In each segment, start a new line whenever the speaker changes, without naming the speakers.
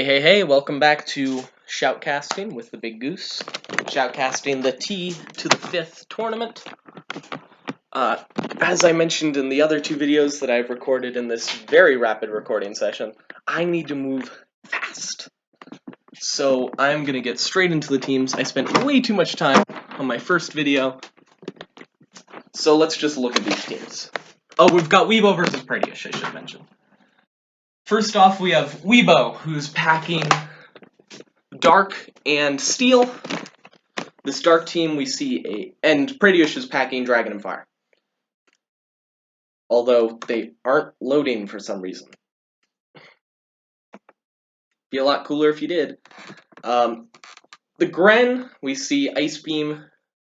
Hey, welcome back to Shoutcasting with the Big Goose. Shoutcasting the T to the 5th tournament. As I mentioned in the other two videos that I've recorded in this very rapid recording session, I need to move fast. So I'm going to get straight into the teams. I spent way too much time on my first video. So let's just look at these teams. Oh, we've got Weebo versus Pratyush, I should mention. First off, we have Weebo, who's packing Dark and Steel. This Dark team we see and Pratyush is packing Dragon and Fire. Although they aren't loading for some reason. Be a lot cooler if you did. The Gren, we see Ice Beam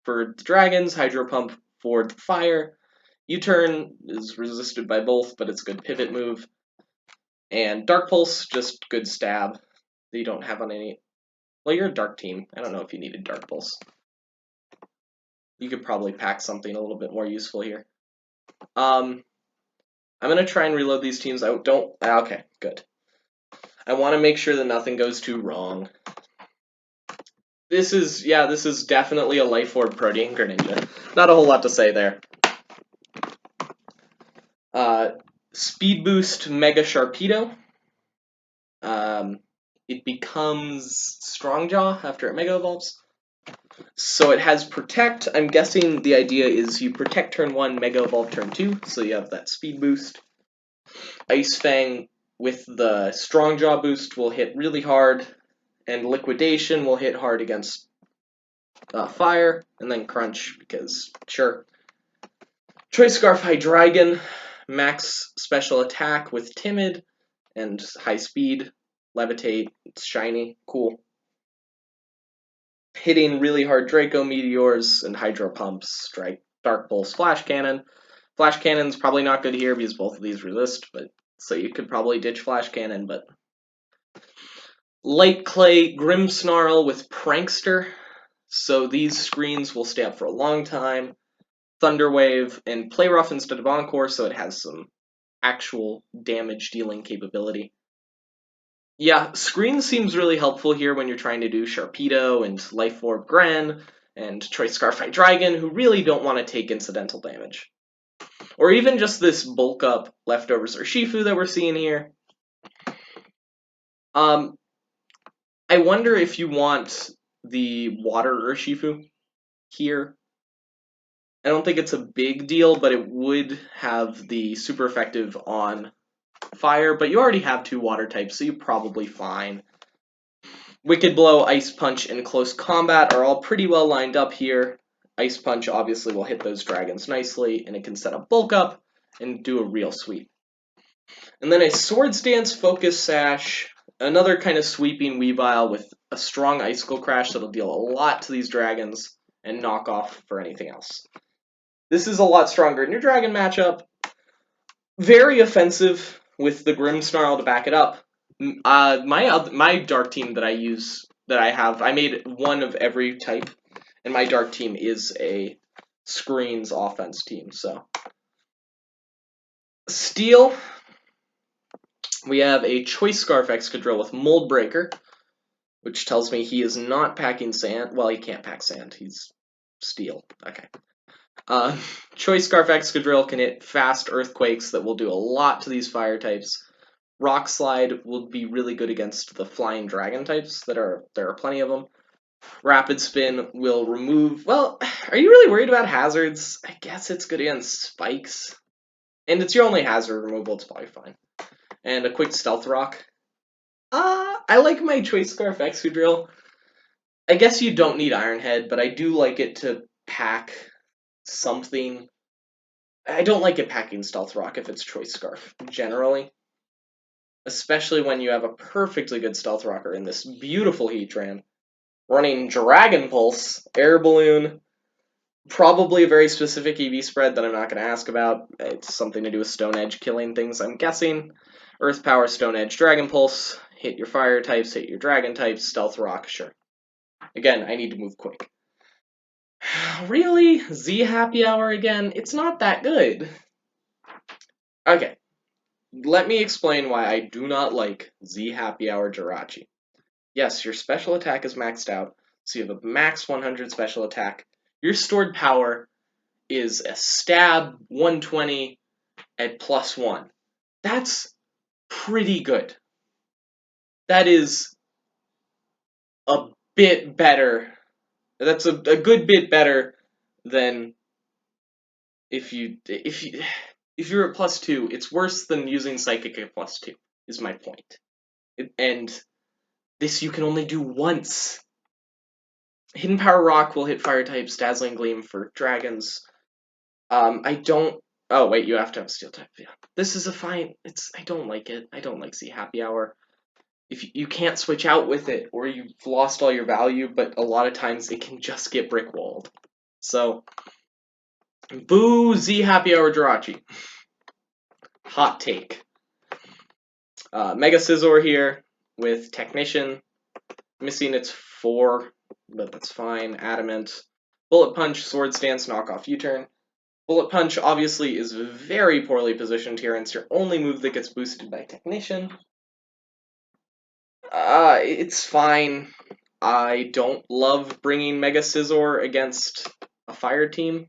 for the Dragons, Hydro Pump for the Fire. U-Turn is resisted by both, but it's a good pivot move. And Dark Pulse, just good stab that you don't have on any. Well, you're a Dark team. I don't know if you needed Dark Pulse. You could probably pack something a little bit more useful here. I'm going to try and reload these teams. Okay, good. I want to make sure that nothing goes too wrong. This is definitely a Life Orb Protean Greninja. Not a whole lot to say there. Speed Boost Mega Sharpedo. It becomes Strongjaw after it Mega Evolves. So it has Protect. I'm guessing the idea is you Protect turn 1, Mega Evolve turn 2, so you have that Speed Boost. Ice Fang with the Strongjaw boost will hit really hard, and Liquidation will hit hard against Fire, and then Crunch, because sure. Choice Scarf Hydreigon, max special attack with Timid, and high speed, Levitate, it's shiny, cool. Hitting really hard Draco Meteors and Hydro Pumps, Strike, Dark Pulse, Flash Cannon. Flash Cannon's probably not good here because both of these resist, but so you could probably ditch Flash Cannon, but Light Clay, Grimmsnarl with Prankster, so these screens will stay up for a long time. Thunder Wave and Play Rough instead of Encore, so it has some actual damage dealing capability. Yeah, Screen seems really helpful here when you're trying to do Sharpedo and Life Orb Gren and Choice Scarf Hydreigon, who really don't want to take incidental damage. Or even just this bulk up Leftovers or Shifu that we're seeing here. I wonder if you want the Water Urshifu here. I don't think it's a big deal, but it would have the super effective on Fire, but you already have 2 water types, so you're probably fine. Wicked Blow, Ice Punch, and Close Combat are all pretty well lined up here. Ice Punch obviously will hit those dragons nicely, and it can set up bulk up and do a real sweep. And then a Swords Dance, Focus Sash, another kind of sweeping Weavile with a strong Icicle Crash that'll deal a lot to these dragons and knock off for anything else. This is a lot stronger in your dragon matchup. Very offensive with the Grimmsnarl to back it up. My Dark team that I made one of every type, and my Dark team is a Screens offense team, so. Steel, we have a Choice Scarf Excadrill with Mold Breaker, which tells me he is not packing sand. Well, he can't pack sand. He's Steel. Okay. Choice Scarf Excadrill can hit fast Earthquakes that will do a lot to these fire types. Rock Slide will be really good against the Flying Dragon types. There are plenty of them. Rapid Spin will remove. Well, are you really worried about hazards? I guess it's good against spikes. And it's your only hazard removal, it's probably fine. And a quick Stealth Rock. I like my Choice Scarf Excadrill. I guess you don't need Iron Head, but I do like it to pack something. I don't like it packing Stealth Rock if it's Choice Scarf, generally. Especially when you have a perfectly good Stealth Rocker in this beautiful Heatran. Running Dragon Pulse, Air Balloon, probably a very specific EV spread that I'm not going to ask about. It's something to do with Stone Edge killing things, I'm guessing. Earth Power, Stone Edge, Dragon Pulse, hit your fire types, hit your dragon types, Stealth Rock, sure. Again, I need to move quick. Really? Z Happy Hour again? It's not that good. Okay. let me explain why I do not like Z Happy Hour Jirachi. Yes, your special attack is maxed out, so you have a max 100 special attack. Your stored power is a stab 120 at +1. That's pretty good. That is a bit better. That's a good bit better than if you're at +2. It's worse than using psychic at +2. Is my point. And this you can only do once. Hidden Power Rock will hit fire types. Dazzling Gleam for dragons. I don't. Oh wait, you have to have steel type. Yeah, this is a fine. I don't like it. I don't like Z Happy Hour. If you can't switch out with it, or you've lost all your value, but a lot of times it can just get brick walled. So, boo Z Happy Hour Jirachi. Hot take. Mega Scizor here with Technician. Missing its 4, but that's fine. Adamant. Bullet Punch, Swords Dance, Knockoff U-Turn. Bullet Punch obviously is very poorly positioned here, and it's your only move that gets boosted by Technician. It's fine. I don't love bringing Mega Scizor against a fire team.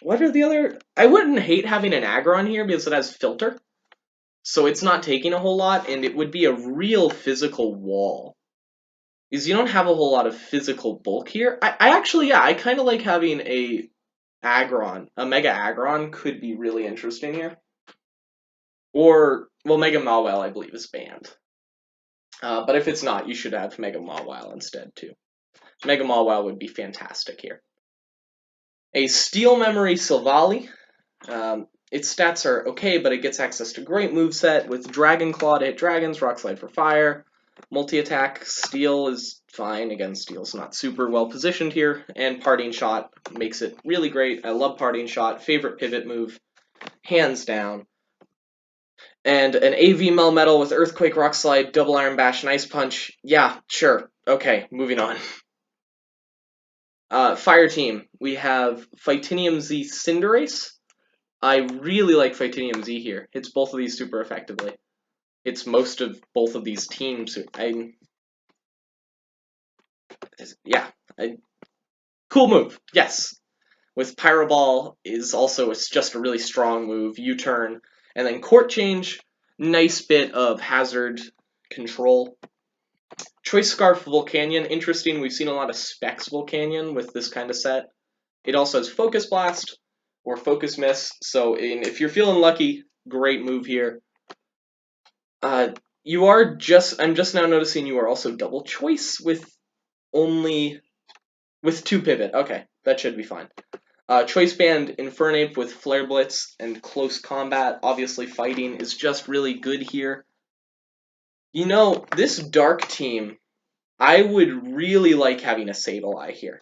What are the other... I wouldn't hate having an Aggron here because it has Filter. So it's not taking a whole lot, and it would be a real physical wall. Because you don't have a whole lot of physical bulk here. I actually, yeah, I kind of like having a Aggron. A Mega Aggron could be really interesting here. Or, well, Mega Mawile, I believe, is banned. But if it's not, you should have Mega Mawile instead, too. Mega Mawile would be fantastic here. A Steel Memory Silvally. Its stats are okay, but it gets access to great moveset with Dragon Claw to hit dragons, Rock Slide for fire. Multi-attack, Steel is fine. Again, Steel's not super well positioned here. And Parting Shot makes it really great. I love Parting Shot. Favorite pivot move, hands down. And an AV Melmetal with Earthquake, Rock Slide, Double Iron Bash, and Ice Punch. Yeah, sure. Okay, moving on. Fire Team, we have Phytinium Z Cinderace. I really like Phytinium Z here. Hits both of these super effectively. It's most of both of these teams. Cool move, yes. With Pyro Ball is also just a really strong move. U-turn, and then Court Change, nice bit of hazard control. Choice Scarf Volcanion, interesting. We've seen a lot of Specs Volcanion with this kind of set. It also has Focus Blast or Focus Miss, so if you're feeling lucky, great move here. I'm just now noticing you are also double choice with 2 pivot. Okay, that should be fine. Choice Band Infernape with Flare Blitz and Close Combat. Obviously, fighting is just really good here. You know, this Dark team, I would really like having a Sableye here.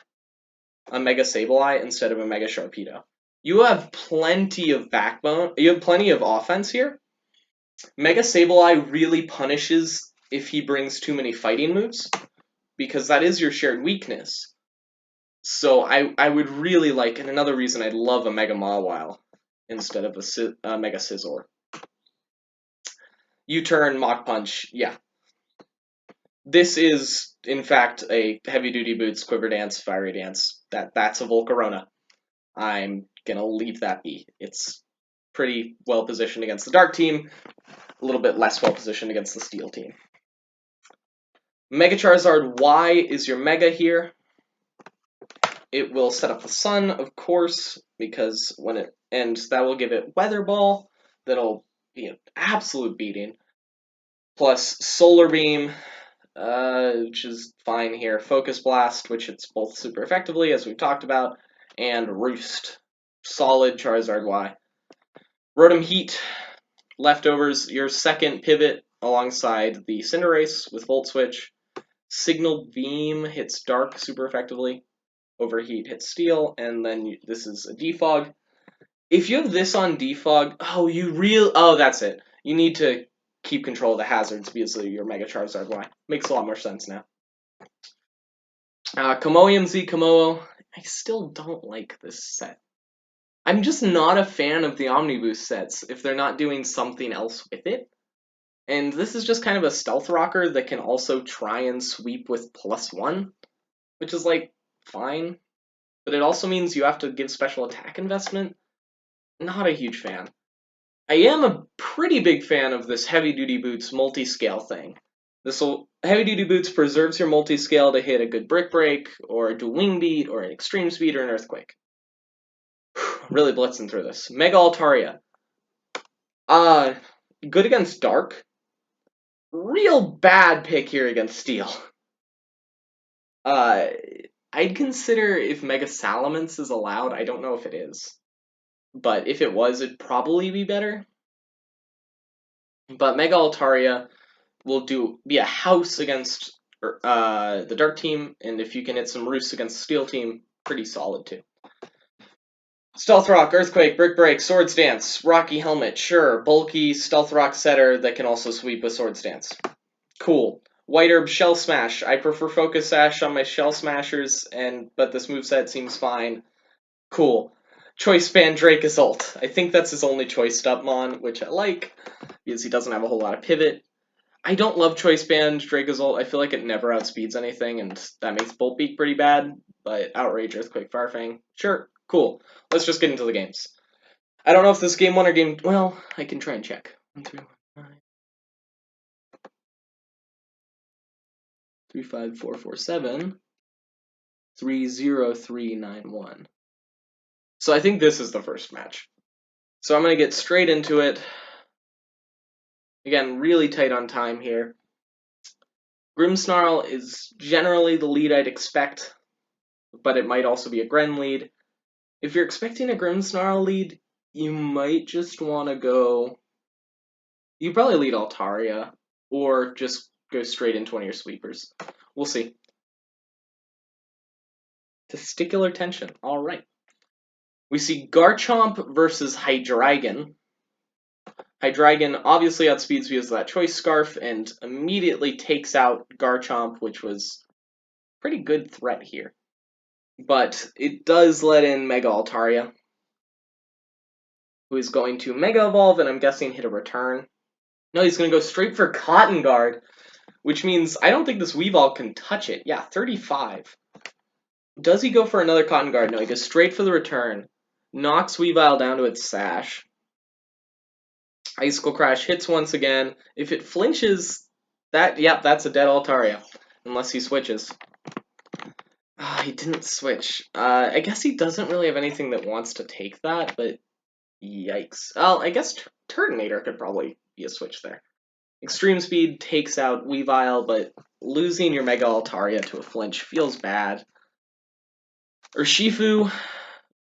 A Mega Sableye instead of a Mega Sharpedo. You have plenty of backbone. You have plenty of offense here. Mega Sableye really punishes if he brings too many fighting moves, because that is your shared weakness. So I would really like, and another reason I'd love a Mega Mawile instead of a Mega Scizor. U-turn, Mach Punch, yeah. This is, in fact, a Heavy Duty Boots, Quiver Dance, Fiery Dance. That's a Volcarona. I'm gonna leave that be. It's pretty well positioned against the Dark team, a little bit less well positioned against the Steel team. Mega Charizard Y is your Mega here. It will set up the Sun, of course, because and that will give it Weather Ball. That'll be an absolute beating. Plus Solar Beam, which is fine here. Focus Blast, which hits both super effectively, as we've talked about. And Roost. Solid Charizard Y. Rotom Heat, leftovers, your second pivot alongside the Cinderace with Volt Switch. Signal Beam hits Dark super effectively. Overheat hits Steel, and then this is a Defog. If you have this on Defog, that's it. You need to keep control of the hazards because of your Mega Charizard Y. Makes a lot more sense now. Komoium Z Komodo, I still don't like this set. I'm just not a fan of the Omniboost sets if they're not doing something else with it. And this is just kind of a stealth rocker that can also try and sweep with +1, which is like fine. But it also means you have to give special attack investment. Not a huge fan. I am a pretty big fan of this Heavy Duty Boots multi-scale thing. Heavy Duty Boots preserves your multi-scale to hit a good Brick Break, or a Dual Wing Beat, or an Extreme Speed, or an Earthquake. Really blitzing through this. Mega Altaria. Good against Dark. Real bad pick here against Steel. I'd consider if Mega Salamence is allowed. I don't know if it is. But if it was, it'd probably be better. But Mega Altaria will be a house against the Dark team, and if you can hit some roofs against the Steel team, pretty solid too. Stealth Rock, Earthquake, Brick Break, Swords Dance, Rocky Helmet, sure. Bulky Stealth Rock setter that can also sweep with Swords Dance. Cool. White Herb, Shell Smash. I prefer Focus Sash on my Shell Smashers, but this moveset seems fine. Cool. Choice Band Dracozolt. I think that's his only choice Stupmon, which I like, because he doesn't have a whole lot of pivot. I don't love Choice Band Dracozolt. I feel like it never outspeeds anything, and that makes Bolt Beak pretty bad, but Outrage, Earthquake, Firefang. Sure, cool. Let's just get into the games. I don't know if this game 1 or game... Well, I can try and check. 1, 3, 1, 9. 3, 5, 4, 4, 7. 3, 0, 3, 9, 1. So I think this is the first match. So I'm going to get straight into it. Again, really tight on time here. Grimmsnarl is generally the lead I'd expect, but it might also be a Gren lead. If you're expecting a Grimmsnarl lead, you might just want to go... You probably lead Altaria, or just go straight into one of your sweepers. We'll see. Testicular tension, alright. We see Garchomp versus Hydreigon. Hydreigon obviously outspeeds because of that Choice Scarf, and immediately takes out Garchomp, which was a pretty good threat here. But it does let in Mega Altaria, who is going to Mega Evolve, and I'm guessing hit a return. No, he's going to go straight for Cotton Guard, which means I don't think this Weavile can touch it. Yeah, 35. Does he go for another Cotton Guard? No, he goes straight for the return. Knocks Weavile down to its sash. Icicle Crash hits once again. If it flinches, that's a dead Altaria. Unless he switches. He didn't switch. I guess he doesn't really have anything that wants to take that, but yikes. Well, I guess Turtonator could probably be a switch there. Extreme Speed takes out Weavile, but losing your Mega Altaria to a flinch feels bad. Urshifu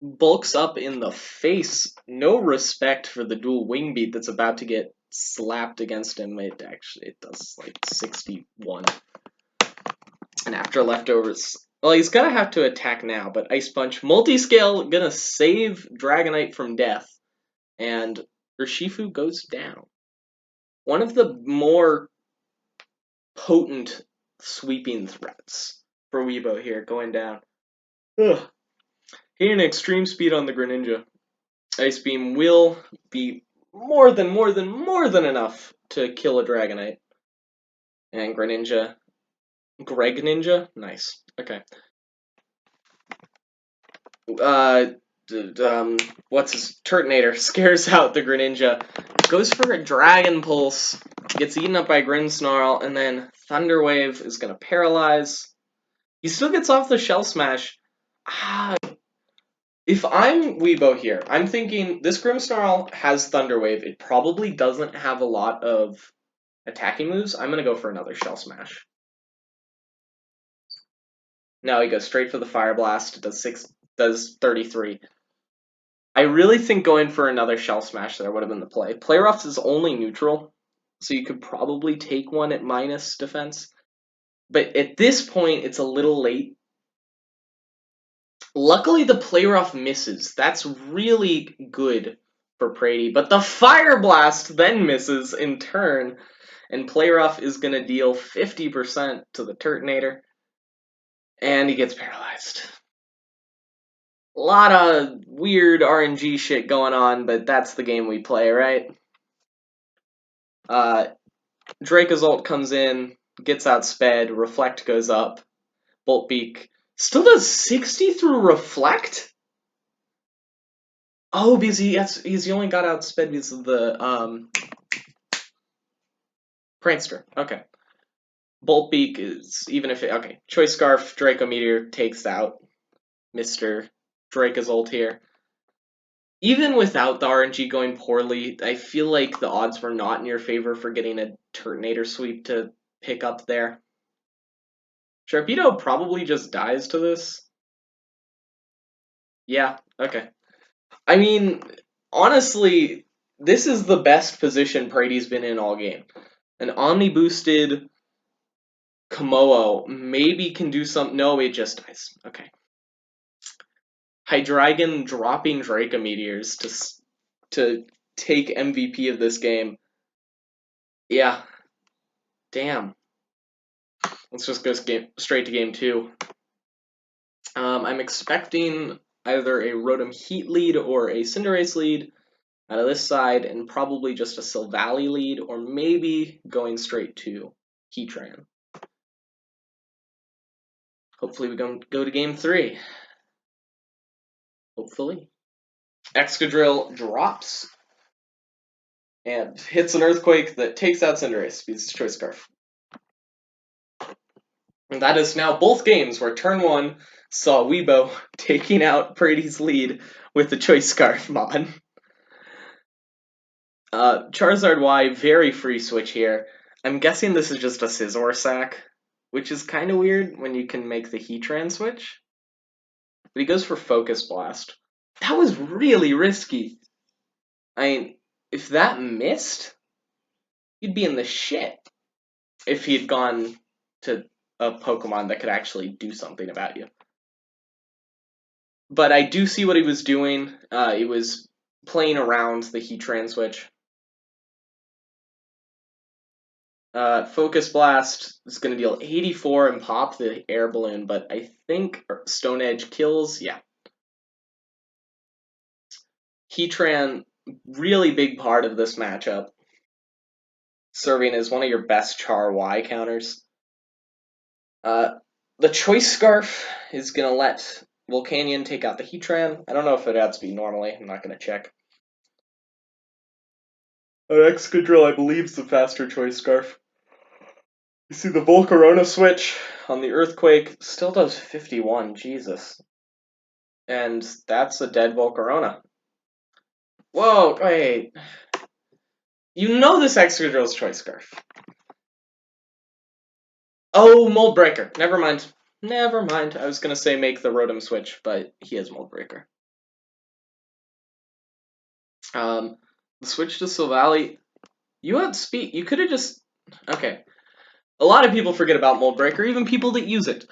bulks up in the face. No respect for the dual wing beat that's about to get slapped against him. It does like 61. And after leftovers, well, he's gonna have to attack now, but Ice Punch. Multiscale gonna save Dragonite from death, and Urshifu goes down. One of the more potent sweeping threats for Weebo here, going down. Ugh. Hitting Extreme Speed on the Greninja. Ice Beam will be more than enough to kill a Dragonite. And Greninja. Greg Ninja? Nice. Okay. What's his Turtonator scares out the Greninja, goes for a Dragon Pulse, gets eaten up by Grimmsnarl, and then Thunder Wave is gonna paralyze. He still gets off the Shell Smash. If I'm Weebo here, I'm thinking this Grimmsnarl has Thunder Wave. It probably doesn't have a lot of attacking moves. I'm gonna go for another Shell Smash. No, he goes straight for the Fire Blast. Does 33. I really think going for another Shell Smash there would have been the play. Play Rough is only neutral, so you could probably take one at minus defense. But at this point, it's a little late. Luckily, the Play Rough misses. That's really good for Praty. But the Fire Blast then misses in turn, and Play Rough is going to deal 50% to the Turtonator, and he gets paralyzed. A lot of weird RNG shit going on, but that's the game we play, right? Draco's ult comes in, gets outsped, Reflect goes up, Bolt Beak still does 60 through Reflect? Oh, because he only got outsped because of the Prankster. Okay. Bolt Beak is even if okay. Choice Scarf, Draco Meteor takes out Mr. Draco's ult here. Even without the RNG going poorly, I feel like the odds were not in your favor for getting a Turtonator sweep to pick up there. Sharpedo probably just dies to this. Yeah, okay. I mean, honestly, this is the best position Praty's been in all game. An Omni-boosted Komodo maybe can do something. No, it just dies. Okay. Hydreigon dropping Draco Meteors to take MVP of this game. Yeah. Damn. Let's just go straight to game 2. I'm expecting either a Rotom Heat lead or a Cinderace lead out of this side, and probably just a Silvally lead, or maybe going straight to Heatran. Hopefully we go to game 3. Hopefully. Excadrill drops and hits an Earthquake that takes out Cinderace because it's Choice Scarf. And that is now both games where turn 1 saw Weebo taking out Praty's lead with the Choice Scarf mod. Charizard Y, very free switch here. I'm guessing this is just a Scizor sack, which is kind of weird when you can make the Heatran switch. But he goes for Focus Blast. That was really risky. I mean, if that missed, you'd be in the shit if he had gone to a Pokemon that could actually do something about you. But I do see what he was doing. He was playing around the Heatran switch. Focus Blast is going to deal 84 and pop the air balloon, but I think Stone Edge kills. Yeah. Heatran, really big part of this matchup, serving as one of your best Char Y counters. The Choice Scarf is going to let Volcanion take out the Heatran. I don't know if it outspeed normally. I'm not going to check. An Excadrill, I believe, is the faster Choice Scarf. You see the Volcarona switch on the Earthquake still does 51. Jesus. And that's a dead Volcarona. Whoa, wait. You know this Excadrill's Choice Scarf. Oh, Mold Breaker. Never mind. Never mind. I was going to say make the Rotom switch, but he has Mold Breaker. The switch to Silvally. You had speed. You could have just... Okay. A lot of people forget about Mold Breaker, even people that use it.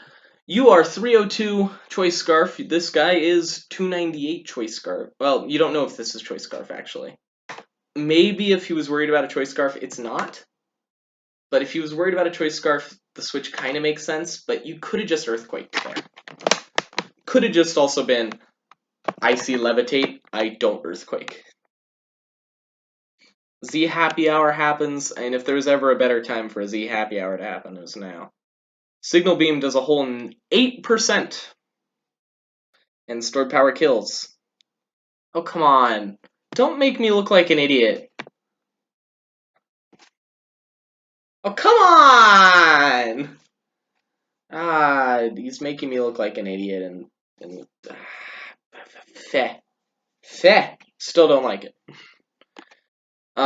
You are 302 Choice Scarf. This guy is 298 Choice Scarf. Well, you don't know if this is Choice Scarf, actually. Maybe if he was worried about a Choice Scarf, it's not. But if he was worried about a Choice Scarf, the switch kind of makes sense, but you could have just Earthquaked there. Could have just also been, I see Levitate, I don't Earthquake. Z Happy Hour happens, and if there's ever a better time for a Z Happy Hour to happen, it's now. Signal Beam does a whole 8%, and Stored Power kills. Oh, come on. Don't make me look like an idiot. Oh, come on! He's making me look like an idiot, and Feh. Still don't like it.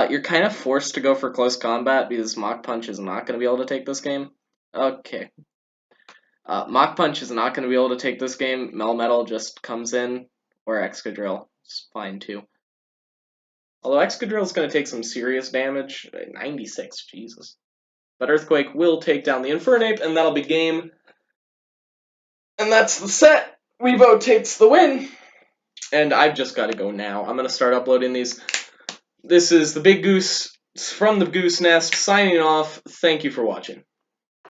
You're kind of forced to go for close combat because Mach Punch is not going to be able to take this game. Okay. Mach Punch is not going to be able to take this game. Melmetal just comes in, or Excadrill. It's fine too. Although Excadrill is going to take some serious damage. 96, Jesus. But Earthquake will take down the Infernape, and that'll be game. And that's the set. Weebo takes the win. And I've just got to go now. I'm going to start uploading these. This is the Big Goose from the Goose Nest signing off. Thank you for watching.